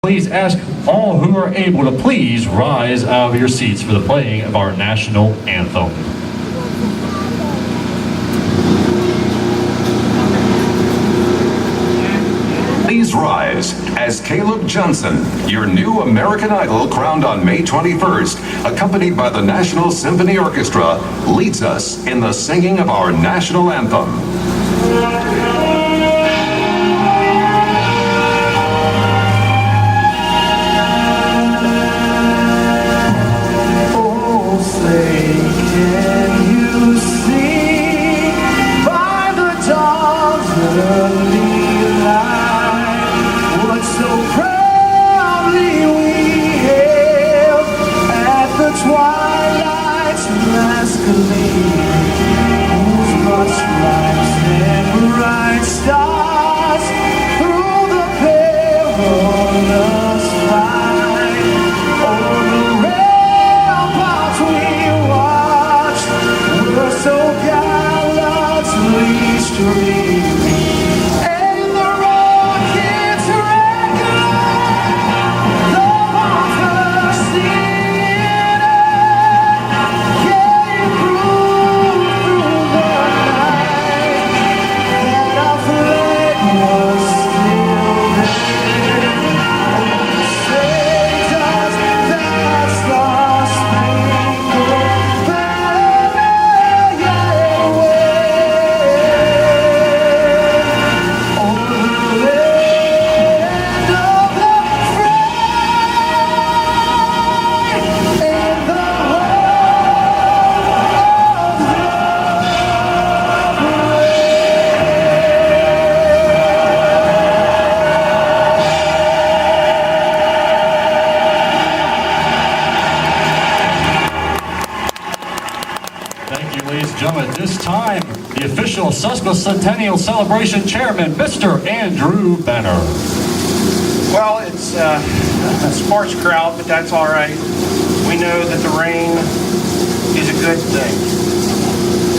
Please ask all who are able to please rise out of your seats for the playing of our national anthem. Please rise as Caleb Johnson, your new American Idol crowned on May 21st, accompanied by the National Symphony Orchestra, leads us in the singing of our national anthem. At this time, the official Sesquicentennial Celebration Chairman, Mr. Andrew Benner. Well, it's a sparse crowd, but that's all right. We know that the rain is a good thing.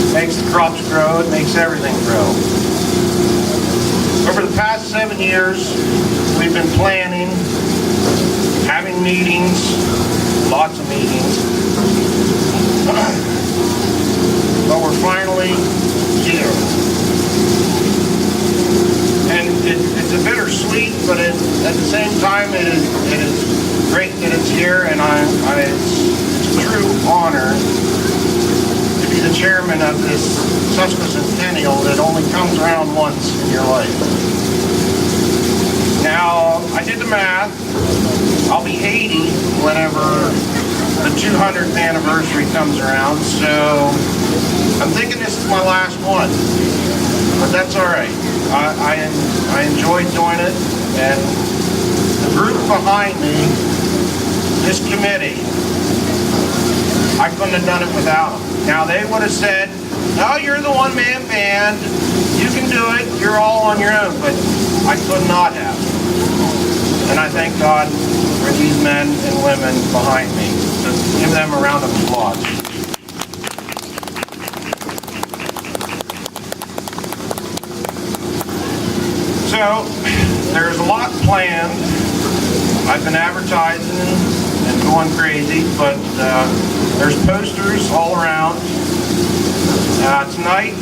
It makes the crops grow, it makes everything grow. Over the past 7 years, we've been planning, having meetings, lots of meetings. But we're finally here. And it's a bittersweet, but at the same time, it is great that it's here, and it's a true honor to be the chairman of this Sesquicentennial that only comes around once in your life. Now, I did the math. I'll be 80 whenever the 200th anniversary comes around, so I'm thinking this is my last one, but that's all right. I enjoyed doing it, and the group behind me, this committee, I couldn't have done it without them. Now, they would have said, no, you're the one-man band, you can do it, you're all on your own, but I could not have. And I thank God for these men and women behind me. So give them a round of applause. So, there's a lot planned. I've been advertising and going crazy, but there's posters all around. Tonight,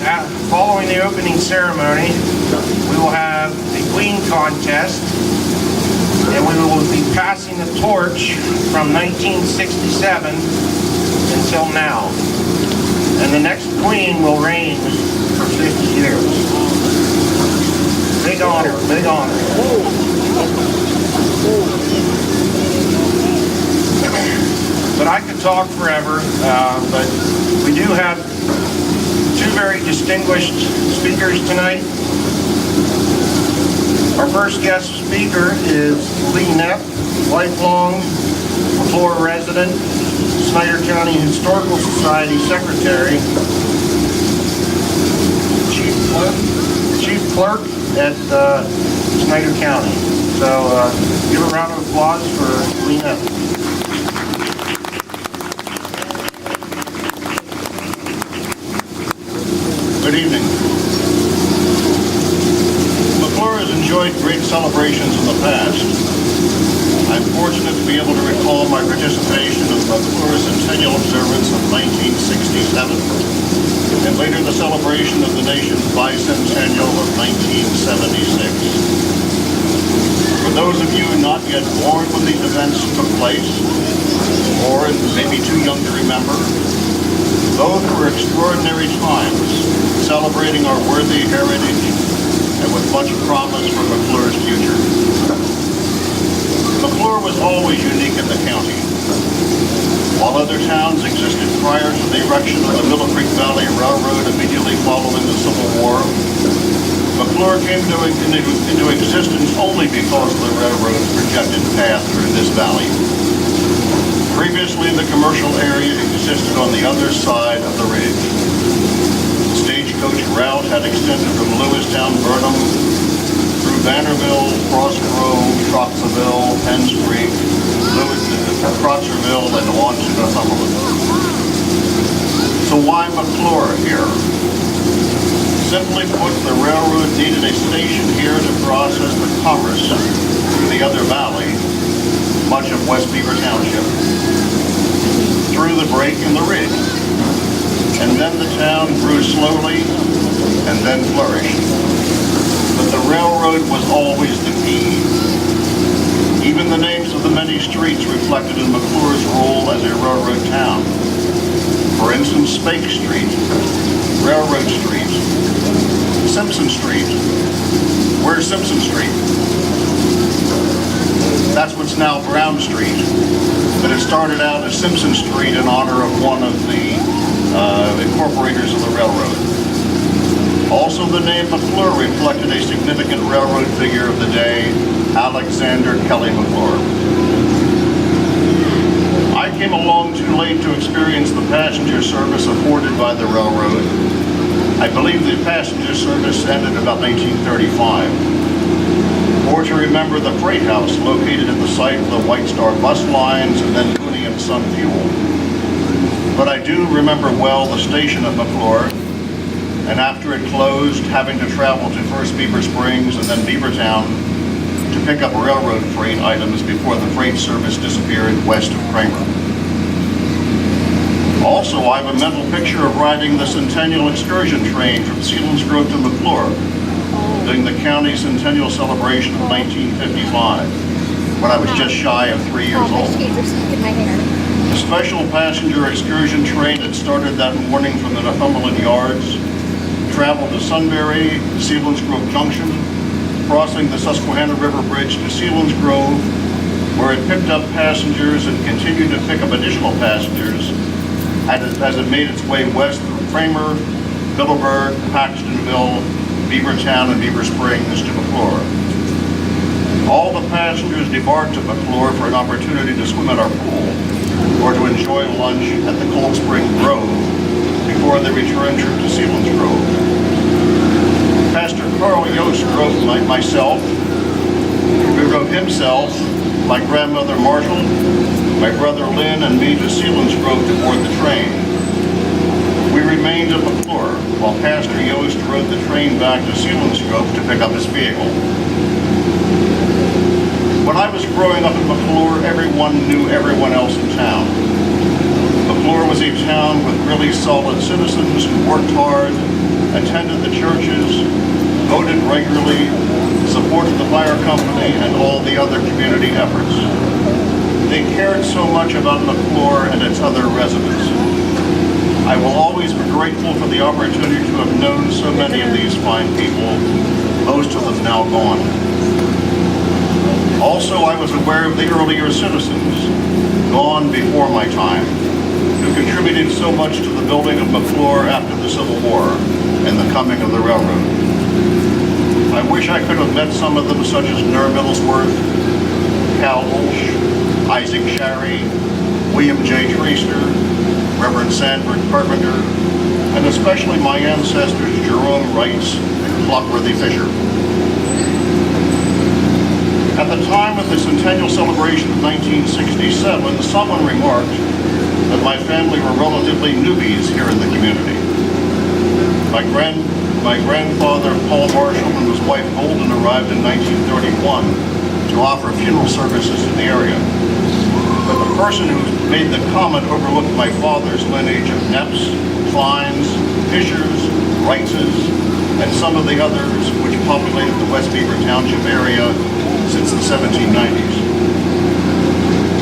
following the opening ceremony, we will have a Queen contest, and we will be passing the torch from 1967 until now. And the next Queen will reign for 50 years. Big honor, big honor. But I could talk forever, but we do have two very distinguished speakers tonight. Our first guest speaker is Lee Knepp, lifelong McClure resident, Snyder County Historical Society Secretary, Chief Clerk at Snyder County. So give a round of applause for Lee Knepp. Good evening. McClure has enjoyed great celebrations in the past. I'm fortunate to be able to recall my participation in the McClure Centennial observance of 1967, and later the celebration of the nation's bicentennial of 1976. For those of you not yet born when these events took place, or maybe too young to remember, those were extraordinary times, celebrating our worthy heritage and with much promise for McClure's future. McClure was always unique in the county. While other towns existed prior to the erection of the Middle Creek Valley Railroad immediately following the Civil War, McClure came into existence only because of the railroad's projected path through this valley. Previously, the commercial area existed on the other side of the ridge. The stagecoach route had extended from Lewistown, Burnham, through Vanderbilt, Cross Grove, Troxaville, Penns Creek, Croxerville, and on to Northumberland. So why McClure here? Simply put, the railroad needed a station here to process the commerce through the other valley, much of West Beaver Township, through the break in the ridge. And then the town grew slowly and then flourished. But the railroad was always the key. Even the names of the many streets reflected in McClure's role as a railroad town. For instance, Spake Street, Railroad Street, Simpson Street. Where's Simpson Street? That's what's now Brown Street. But it started out as Simpson Street in honor of one of the incorporators of the railroad. Also, the name McClure reflected a significant railroad figure of the day, Alexander Kelly McClure. I came along too late to experience the passenger service afforded by the railroad. I believe the passenger service ended about 1935. Or to remember the freight house located at the site of the White Star bus lines and then Cooney and Son Fuel. But I do remember well the station at McClure, and after it closed, having to travel to first Beaver Springs and then Beavertown to pick up railroad freight items before the freight service disappeared west of Kramer. Also, I have a mental picture of riding the Centennial excursion train from Selinsgrove to McClure during the county centennial celebration of 1955, when I was just shy of 3 years old. The special passenger excursion train that started that morning from the Northumberland yards traveled to Sunbury, Selinsgrove Junction, crossing the Susquehanna River Bridge to Selinsgrove, where it picked up passengers and continued to pick up additional passengers as it made its way west through Kramer, Middleburg, Paxtonville, Beavertown, and Beaver Springs to McClure. All the passengers debarked at McClure for an opportunity to swim at our pool or to enjoy lunch at the Cold Spring Grove before the return trip to Selinsgrove. Pastor Carl Yost drove myself, who drove himself, my grandmother Marshall, my brother Lynn, and me to Selinsgrove to board the train. We remained at McClure while Pastor Yost rode the train back to Selinsgrove to pick up his vehicle. When I was growing up in McClure, everyone knew everyone else in town. McClure was a town with really solid citizens who worked hard, attended the churches, voted regularly, supported the fire company, and all the other community efforts. They cared so much about McClure and its other residents. I will always be grateful for the opportunity to have known so many of these fine people, most of them now gone. Also, I was aware of the earlier citizens, gone before my time, who contributed so much to the building of McClure after the Civil War and the coming of the railroad. I wish I could have met some of them, such as Ner Middlesworth, Cal Walsh, Isaac Sharry, William J. Treaster, Reverend Sanford Carpenter, and especially my ancestors Jerome Wrights and Clockworthy Fisher. At the time of the centennial celebration of 1967, someone remarked that my family were relatively newbies here in the community. My grandfather, Paul Marshall, and his wife Golden arrived in 1931 to to offer funeral services in the area. But the person who made the comment overlooked my father's lineage of Knepps, Kleins, Fishers, Reitzes, and some of the others which populated the West Beaver Township area since the 1790s.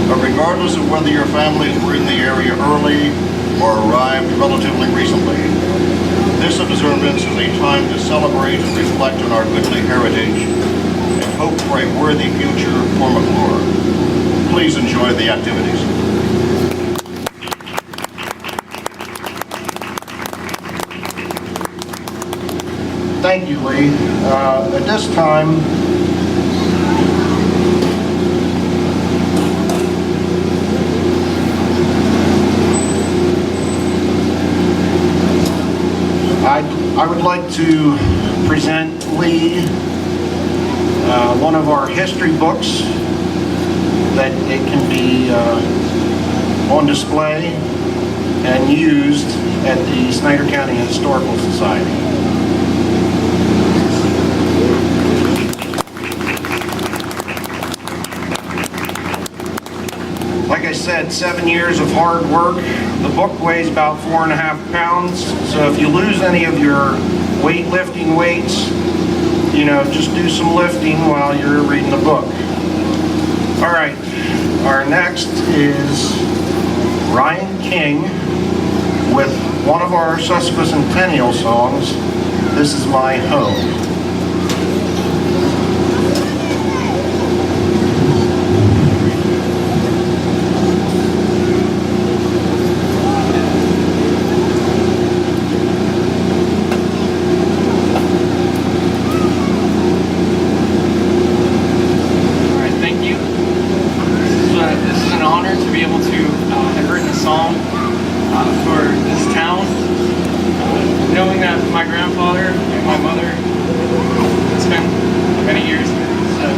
But regardless of whether your families were in the area early or arrived relatively recently, this observance is a time to celebrate and reflect on our goodly heritage and hope for a worthy future for McClure. Please enjoy the activities. Thank you, Lee. At this time, I would like to present Lee one of our history books that it can be on display and used at the Snyder County Historical Society. Like I said, 7 years of hard work. The book weighs about 4.5 pounds, so if you lose any of your weightlifting weights, you know, just do some lifting while you're reading the book. All right, our next is Ryan King with one of our Sesquicentennial songs, This Is My Home. Knowing that my grandfather and my mother spent many years here, so